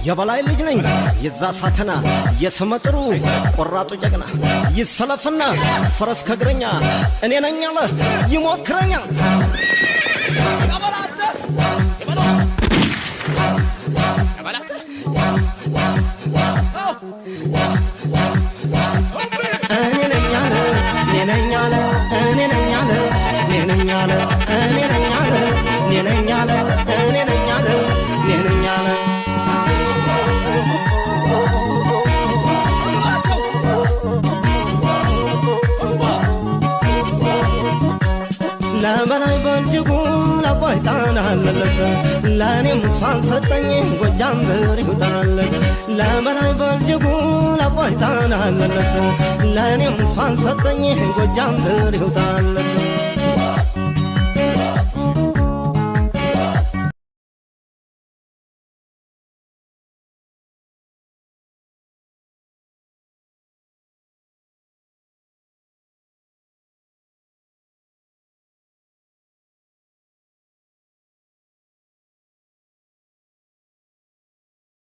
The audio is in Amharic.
የበላይ ልጅ ነኝ የዛ ሳተና የስመጥሩ ቆራጡ ጀግና ይሰለፍና ፈረስ ከግረኛ እኔ ነኝ አለ ይሞክረኛ ለበላይ በልጅጉ ለቦይታና አለለት ለኔም ሷን ሰጠኝ ጎጃም ብሪውታል ለበላይ በልጅጉ ለቦይታና አለለት ለኔም ሷን ሰጠኝ ጎጃም ብሪውታል